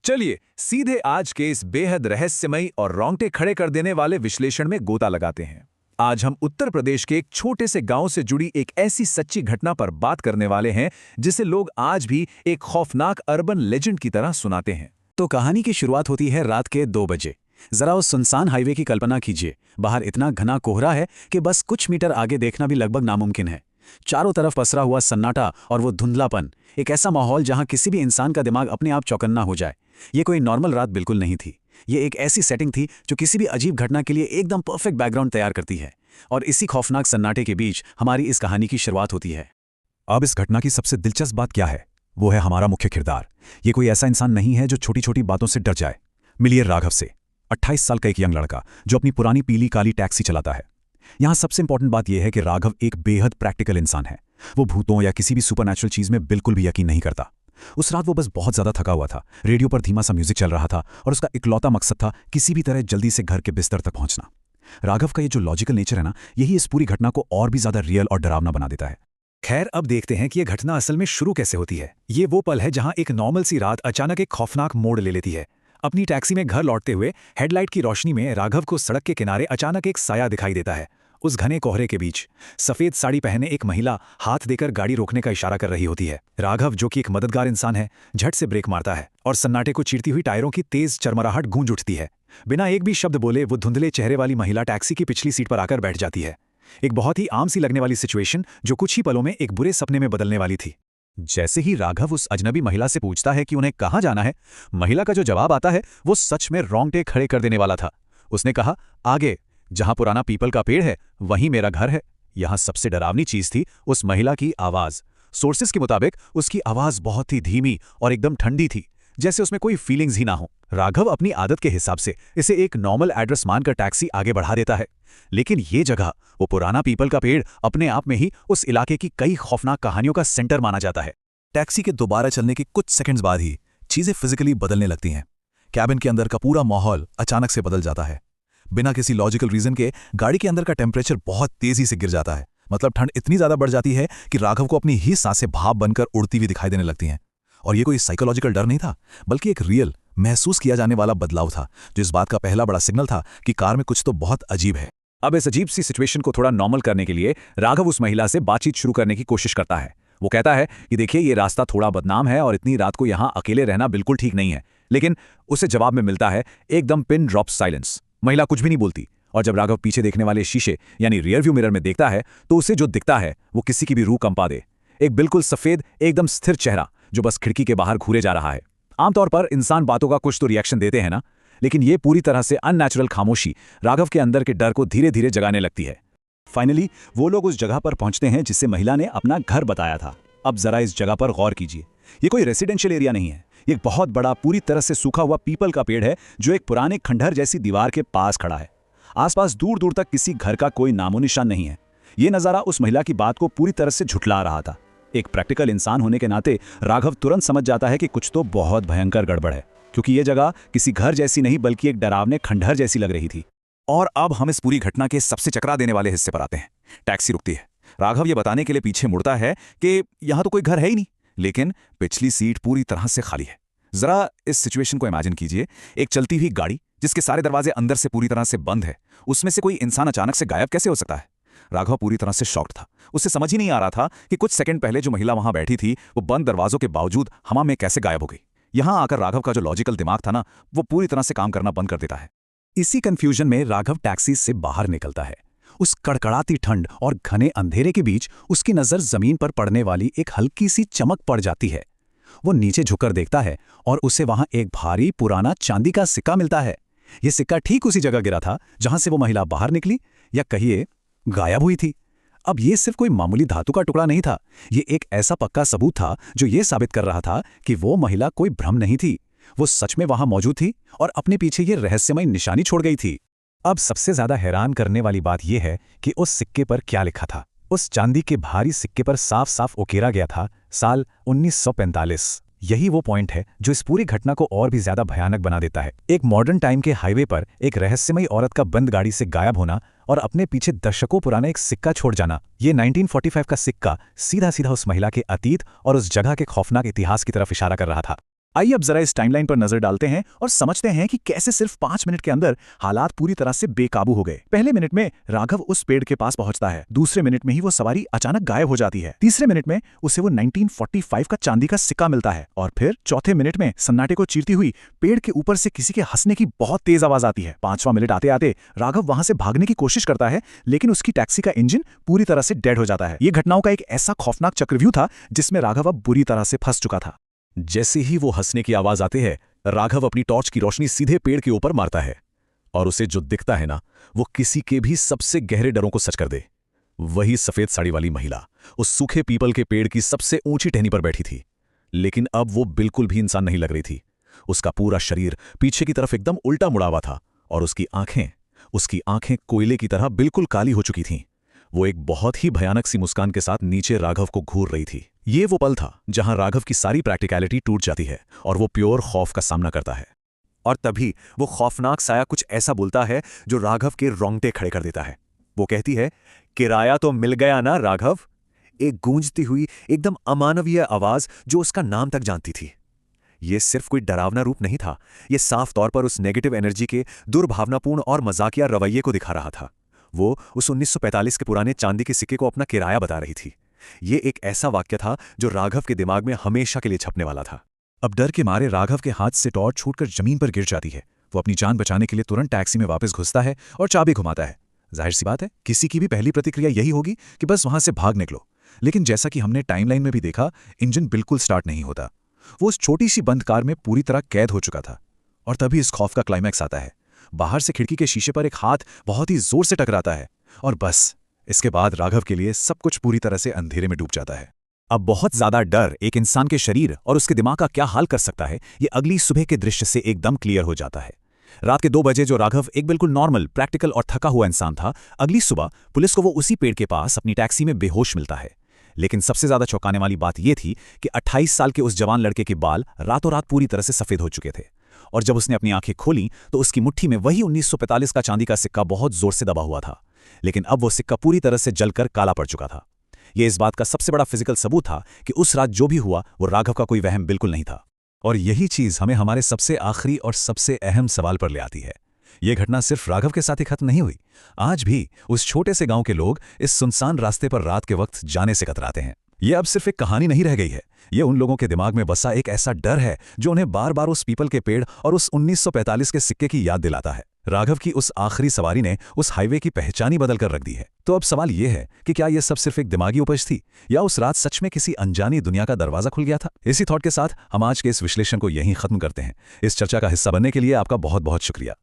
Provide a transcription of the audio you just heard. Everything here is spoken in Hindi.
चलिए सीधे आज के इस बेहद रहस्यमयी और रोंगटे खड़े कर देने वाले विश्लेषण में गोता लगाते हैं। आज हम उत्तर प्रदेश के एक छोटे से गांव से जुड़ी एक ऐसी सच्ची घटना पर बात करने वाले हैं जिसे लोग आज भी एक खौफनाक अर्बन लेजेंड की तरह सुनाते हैं। तो कहानी की शुरुआत होती है रात के 2 बजे। जरा उस सुनसान हाईवे की कल्पना कीजिए। बाहर इतना घना कोहरा है कि बस कुछ मीटर आगे देखना भी लगभग नामुमकिन है। चारों तरफ पसरा हुआ सन्नाटा और वो धुंधलापन, एक ऐसा माहौल जहां किसी भी इंसान का दिमाग अपने आप चौकन्ना हो जाए। ये कोई नॉर्मल रात बिल्कुल नहीं थी। ये एक ऐसी सेटिंग थी जो किसी भी अजीब घटना के लिए एकदम परफेक्ट बैकग्राउंड तैयार करती है। और इसी खौफनाक सन्नाटे के बीच हमारी इस कहानी की शुरुआत होती है। अब इस घटना की सबसे दिलचस्प बात क्या है? वो है हमारा मुख्य किरदार। ये कोई ऐसा इंसान नहीं है जो छोटी छोटी बातों से डर जाए। मिलिए राघव से, 28 साल का एक यंग लड़का जो अपनी पुरानी पीली काली टैक्सी चलाता है। यहाँ सबसे इंपॉर्टेंट बात यह है कि राघव एक बेहद प्रैक्टिकल इंसान है। वो भूतों या किसी भी सुपरनैचुरल चीज में बिल्कुल भी यकीन नहीं करता। उस रात वो बस बहुत ज्यादा थका हुआ था। रेडियो पर धीमा सा म्यूजिक चल रहा था और उसका इकलौता मकसद था किसी भी तरह जल्दी से घर के बिस्तर तक पहुंचना। राघव का ये जो लॉजिकल नेचर है ना, यही इस पूरी घटना को और भी ज्यादा रियल और डरावना बना देता है। खैर, अब देखते हैं कि यह घटना असल में शुरू कैसे होती है। ये वो पल है जहां एक नॉर्मल सी रात अचानक एक खौफनाक मोड़ ले लेती है। अपनी टैक्सी में घर लौटते हुए हेडलाइट की रोशनी में राघव को सड़क के किनारे अचानक एक साया दिखाई देता है। उस घने कोहरे के बीच सफेद साड़ी पहने एक महिला हाथ देकर गाड़ी रोकने का इशारा कर रही होती है। राघव, जो कि एक मददगार इंसान है, झट से ब्रेक मारता है और सन्नाटे को चीरती हुई टायरों की तेज चरमराहट गूंज उठती है। बिना एक भी शब्द बोले वो धुंधले चेहरे वाली महिला टैक्सी की पिछली सीट पर आकर बैठ जाती है। एक बहुत ही आम सी लगने वाली सिचुएशन जो कुछ ही पलों में एक बुरे सपने में बदलने वाली थी। जैसे ही राघव उस अजनबी महिला से पूछता है कि उन्हें कहाँ जाना है, महिला का जो जवाब आता है वो सच में रोंगटे खड़े कर देने वाला था। उसने कहा, आगे जहां पुराना पीपल का पेड़ है वहीं मेरा घर है। यहां सबसे डरावनी चीज थी उस महिला की आवाज। सोर्सेस के मुताबिक उसकी आवाज बहुत ही धीमी और एकदम ठंडी थी, जैसे उसमें कोई फीलिंग्स ही ना हो। राघव अपनी आदत के हिसाब से इसे एक नॉर्मल एड्रेस मानकर टैक्सी आगे बढ़ा देता है, लेकिन ये जगह, वो पुराना पीपल का पेड़, अपने आप में ही उस इलाके की कई खौफनाक कहानियों का सेंटर माना जाता है। टैक्सी के दोबारा चलने के कुछ सेकंड्स बाद ही चीजें फिजिकली बदलने लगती हैं। कैबिन के अंदर का पूरा माहौल अचानक से बदल जाता है। बिना किसी लॉजिकल रीजन के गाड़ी के अंदर का टेम्परेचर बहुत तेजी से गिर जाता है। मतलब ठंड इतनी ज्यादा बढ़ जाती है कि राघव को अपनी ही सांसें भाप बनकर उड़ती हुई दिखाई देने लगती हैं। और ये कोई साइकोलॉजिकल डर नहीं था, बल्कि एक रियल महसूस किया जाने वाला बदलाव था, जो इस बात का पहला बड़ा सिग्नल था कि कार में कुछ तो बहुत अजीब है। अब इस अजीब सी सिचुएशन को थोड़ा नॉर्मल करने के लिए राघव उस महिला से बातचीत शुरू करने की कोशिश करता है। वो कहता है कि देखिए, ये रास्ता थोड़ा बदनाम है और इतनी रात को यहाँ अकेले रहना बिल्कुल ठीक नहीं है। लेकिन उसे जवाब में मिलता है एकदम पिन ड्रॉप साइलेंस। महिला कुछ भी नहीं बोलती, और जब राघव पीछे देखने वाले शीशे यानी रियर व्यू मिरर में देखता है तो उसे जो दिखता है वो किसी की भी रूह कंपा दे। एक बिल्कुल सफेद, एकदम स्थिर चेहरा जो बस खिड़की के बाहर घूरे जा रहा है। आमतौर पर इंसान बातों का कुछ तो रिएक्शन देते हैं ना, लेकिन ये पूरी तरह से अननेचुरल खामोशी राघव के अंदर के डर को धीरे धीरे जगाने लगती है। फाइनली वो लोग उस जगह पर पहुंचते हैं जिससे महिला ने अपना घर बताया था। अब जरा इस जगह पर गौर कीजिए। ये कोई रेसिडेंशियल एरिया नहीं है। ये एक बहुत बड़ा, पूरी तरह से सूखा हुआ पीपल का पेड़ है जो एक पुराने खंडहर जैसी दीवार के पास खड़ा है। आसपास दूर दूर तक किसी घर का कोई नामो निशान नहीं है। ये नजारा उस महिला की बात को पूरी तरह से झुठला रहा था। एक प्रैक्टिकल इंसान होने के नाते राघव तुरंत समझ जाता है कि कुछ तो बहुत भयंकर गड़बड़ है, क्योंकि यह जगह किसी घर जैसी नहीं बल्कि एक डरावने खंडहर जैसी लग रही थी। और अब हम इस पूरी घटना के सबसे चकरा देने वाले हिस्से पर आते हैं। टैक्सी रुकती है। राघव ये बताने के लिए पीछे मुड़ता है कि यहां तो कोई घर है ही नहीं, लेकिन पिछली सीट पूरी तरह से खाली है। जरा इस सिचुएशन को इमेजिन कीजिए। एक चलती हुई गाड़ी जिसके सारे दरवाजे अंदर से पूरी तरह से बंद है, उसमें से कोई इंसान अचानक से गायब कैसे हो सकता है? राघव पूरी तरह से शॉक्ड था। उसे समझ ही नहीं आ रहा था कि कुछ सेकंड पहले जो महिला वहां बैठी थी वो बंद दरवाजों के बावजूद हवा में कैसे गायब हो गई। यहां आकर राघव का जो लॉजिकल दिमाग था ना, वो पूरी तरह से काम करना बंद कर देता है। इसी कंफ्यूजन में राघव टैक्सी से बाहर निकलता है। उस कड़कड़ाती ठंड और घने अंधेरे के बीच उसकी नजर जमीन पर पड़ने वाली एक हल्की सी चमक पड़ जाती है। वो नीचे झुककर देखता है और उसे वहां एक भारी पुराना चांदी का सिक्का मिलता है। यह सिक्का ठीक उसी जगह गिरा था जहां से वो महिला बाहर निकली, या कहिए गायब हुई थी। अब यह सिर्फ कोई मामूली धातु का टुकड़ा नहीं था। ये एक ऐसा पक्का सबूत था जो ये साबित कर रहा था कि वो महिला कोई भ्रम नहीं थी। वो सच में वहां मौजूद थी और अपने पीछे ये रहस्यमय निशानी छोड़ गई थी। अब सबसे ज्यादा हैरान करने वाली बात यह है कि उस सिक्के पर क्या लिखा था। उस चांदी के भारी सिक्के पर साफ साफ उकेरा गया था साल 1945। यही वो पॉइंट है जो इस पूरी घटना को और भी ज्यादा भयानक बना देता है। एक मॉडर्न टाइम के हाईवे पर एक रहस्यमयी औरत का बंद गाड़ी से गायब होना और अपने पीछे दशकों पुराना एक सिक्का छोड़ जाना। ये 1945 का सिक्का सीधा सीधा उस महिला के अतीत और उस जगह के खौफनाक इतिहास की तरफ इशारा कर रहा था। आइए अब जरा इस टाइमलाइन पर नजर डालते हैं और समझते हैं कि कैसे सिर्फ 5 मिनट के अंदर हालात पूरी तरह से बेकाबू हो गए। पहले मिनट में राघव उस पेड़ के पास पहुंचता है, दूसरे मिनट में ही वो सवारी अचानक गायब हो जाती है, तीसरे मिनट में उसे वो 1945 का चांदी का सिक्का मिलता है और फिर चौथे मिनट में सन्नाटे को चीरती हुई पेड़ के ऊपर से किसी के हंसने की बहुत तेज आवाज आती है। 5वां मिनट आते आते राघव वहां से भागने की कोशिश करता है, लेकिन उसकी टैक्सी का इंजन पूरी तरह से डेड हो जाता है। ये घटनाओं का एक ऐसा खौफनाक चक्रव्यूह था जिसमें राघव अब बुरी तरह से फंस चुका था। जैसे ही वो हंसने की आवाज आती है, राघव अपनी टॉर्च की रोशनी सीधे पेड़ के ऊपर मारता है और उसे जो दिखता है ना, वो किसी के भी सबसे गहरे डरों को सच कर दे। वही सफेद साड़ी वाली महिला उस सूखे पीपल के पेड़ की सबसे ऊंची टहनी पर बैठी थी, लेकिन अब वो बिल्कुल भी इंसान नहीं लग रही थी। उसका पूरा शरीर पीछे की तरफ एकदम उल्टा मुड़ा हुआ था और उसकी आंखें कोयले की तरह बिल्कुल काली हो चुकी थीं। वो एक बहुत ही भयानक सी मुस्कान के साथ नीचे राघव को घूर रही थी। ये वो पल था जहां राघव की सारी प्रैक्टिकलिटी टूट जाती है और वो प्योर खौफ का सामना करता है। और तभी वो खौफनाक साया कुछ ऐसा बोलता है जो राघव के रोंगटे खड़े कर देता है। वो कहती है, किराया तो मिल गया ना राघव। एक गूंजती हुई एकदम अमानवीय आवाज जो उसका नाम तक जानती थी। ये सिर्फ कोई डरावना रूप नहीं था, ये साफ तौर पर उस नेगेटिव एनर्जी के दुर्भावनापूर्ण और मजाकिया रवैये को दिखा रहा था। वो उस 1945 के पुराने चांदी के सिक्के को अपना किराया बता रही थी। ये एक ऐसा वाक्य था जो राघव के दिमाग में हमेशा के लिए छपने वाला था। अब डर के मारे राघव के हाथ से टॉर्च छूटकर जमीन पर गिर जाती है। वो अपनी जान बचाने के लिए तुरंत टैक्सी में वापस घुसता है और चाबी घुमाता है। जाहिर सी बात है, किसी की भी पहली प्रतिक्रिया यही होगी कि बस वहां से भाग निकलो। लेकिन जैसा कि हमने टाइमलाइन में भी देखा, इंजन बिल्कुल स्टार्ट नहीं होता। वो उस छोटी सी बंद कार में पूरी तरह कैद हो चुका था। और तभी इस खौफ का क्लाइमैक्स आता है। बाहर से खिड़की के शीशे पर एक हाथ बहुत ही जोर से टकराता है और बस इसके बाद राघव के लिए सब कुछ पूरी तरह से अंधेरे में डूब जाता है। अब बहुत ज्यादा डर एक इंसान के शरीर और उसके दिमाग का क्या हाल कर सकता है, ये अगली सुबह के दृश्य से एकदम क्लियर हो जाता है। रात के 2 बजे जो राघव एक बिल्कुल नॉर्मल, प्रैक्टिकल और थका हुआ इंसान था, अगली सुबह पुलिस को वो उसी पेड़ के पास अपनी टैक्सी में बेहोश मिलता है। लेकिन सबसे ज्यादा चौंकाने वाली बात यह थी कि 28 साल के उस जवान लड़के के बाल रातों रात पूरी तरह से सफेद हो चुके थे और जब उसने अपनी आंखें खोली तो उसकी मुट्ठी में वही 1945 का चांदी का सिक्का बहुत जोर से दबा हुआ था। लेकिन अब वो सिक्का पूरी तरह से जलकर काला पड़ चुका था। यह इस बात का सबसे बड़ा फिजिकल सबूत था कि उस रात जो भी हुआ वो राघव का कोई वहम बिल्कुल नहीं था। और यही चीज हमें हमारे सबसे आखिरी और सबसे अहम सवाल पर ले आती है। यह घटना सिर्फ राघव के साथ ही खत्म नहीं हुई। आज भी उस छोटे से गांव के लोग इस सुनसान रास्ते पर रात के वक्त जाने से कतराते हैं। यह अब सिर्फ एक कहानी नहीं रह गई है, यह उन लोगों के दिमाग में बसा एक ऐसा डर है जो उन्हें बार बार उस पीपल के पेड़ और उस 1945 के सिक्के की याद दिलाता है। राघव की उस आखिरी सवारी ने उस हाईवे की पहचान ही बदल कर रख दी है। तो अब सवाल यह है कि क्या यह सब सिर्फ एक दिमागी उपज थी या उस रात सच में किसी अनजानी दुनिया का दरवाजा खुल गया था। इसी थॉट के साथ हम आज के इस विश्लेषण को यहीं खत्म करते हैं। इस चर्चा का हिस्सा बनने के लिए आपका बहुत बहुत शुक्रिया।